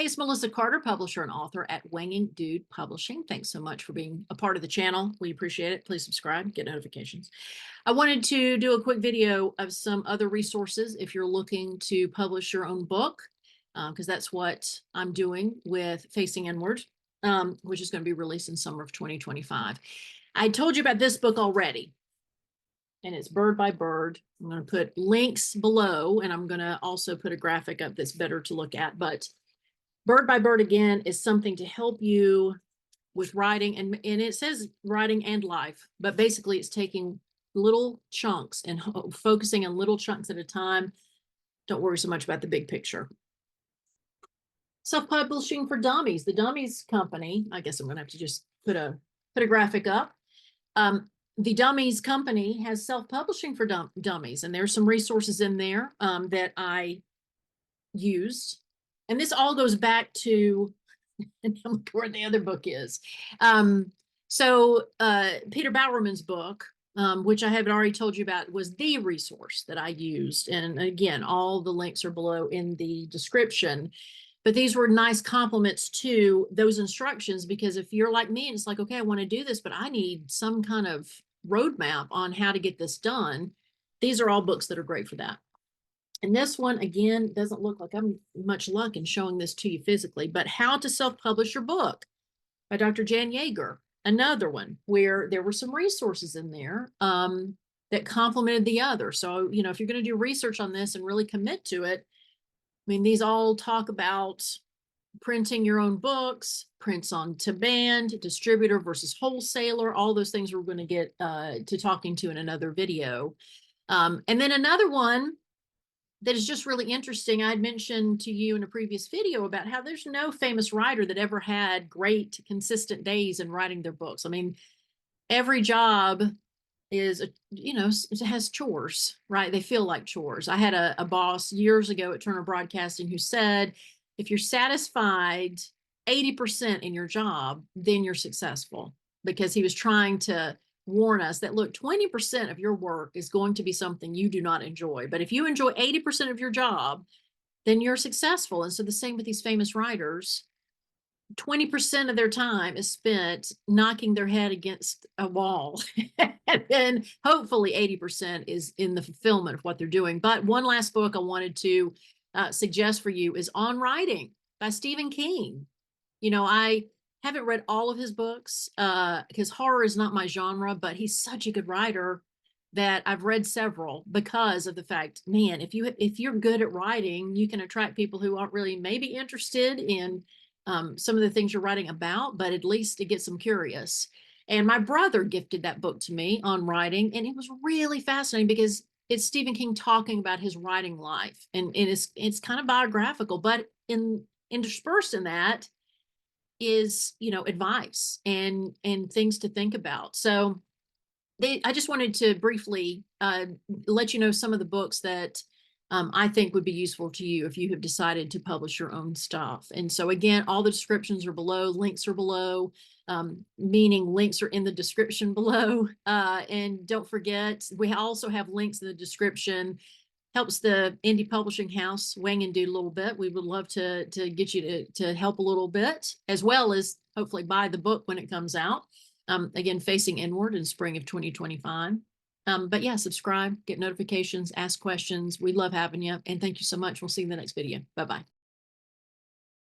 Hey, it's Melissa Carter, publisher and author at Wanging Dude Publishing. Thanks so much for being a part of the channel. We appreciate it. Please subscribe, get notifications. I wanted to do a quick video of some other resources if you're looking to publish your own book, because that's what I'm doing with Facing Inward, which is going to be released in summer of 2025. I told you about this book already, and it's Bird by Bird. I'm going to put links below, and I'm going to also put a graphic up that's better to look at, but Bird by Bird, again, is something to help you with writing, and it says writing and life, but basically it's taking little chunks and focusing on little chunks at a time. Don't worry so much about the big picture. Self-publishing for dummies. The Dummies Company, I guess I'm going to have to just put a graphic up. The Dummies Company has self-publishing for dummies, and there's some resources in there that I used. And this all goes back to, and look where the other book is. Peter Bowerman's book, which I have already told you about, was the resource that I used. And again, all the links are below in the description. But these were nice complements to those instructions, because if you're like me and it's like, okay, I want to do this, but I need some kind of roadmap on how to get this done, these are all books that are great for that. And this one, again, doesn't look like I'm much luck in showing this to you physically, but How to Self-Publish Your Book by Dr. Jan Yeager. Another one where there were some resources in there that complemented the other. So, you know, if you're going to do research on this and really commit to it, I mean, these all talk about printing your own books, prints on demand, distributor versus wholesaler, all those things we're going to get to talking to in another video. And then another one that is just really interesting. I had mentioned to you in a previous video about how there's no famous writer that ever had great, consistent days in writing their books. I mean, every job is, has chores, right? They feel like chores. I had a boss years ago at Turner Broadcasting who said, if you're satisfied 80% in your job, then you're successful, because he was trying to warn us that, look, 20% of your work is going to be something you do not enjoy. But if you enjoy 80% of your job, then you're successful. And so the same with these famous writers. 20% of their time is spent knocking their head against a wall. And then hopefully 80% is in the fulfillment of what they're doing. But one last book I wanted to suggest for you is On Writing by Stephen King. You know, I haven't read all of his books because horror is not my genre, but he's such a good writer that I've read several because of the fact, man, if you're good at writing, you can attract people who aren't really maybe interested in some of the things you're writing about, but at least it gets them curious. And my brother gifted that book to me, On Writing, and it was really fascinating because it's Stephen King talking about his writing life, and it's kind of biographical, but interspersed in that is, you know, advice and things to think about. So I just wanted to briefly let you know some of the books that I think would be useful to you if you have decided to publish your own stuff. And so again, all the descriptions are below, links are below, meaning links are in the description below. And don't forget, we also have links in the description. Helps the indie publishing house Wang and Dude a little bit. We would love to get you to help a little bit, as well as hopefully buy the book when it comes out. Again, Facing Inward in spring of 2025. But yeah, subscribe, get notifications, ask questions. We love having you. And thank you so much. We'll see you in the next video. Bye-bye.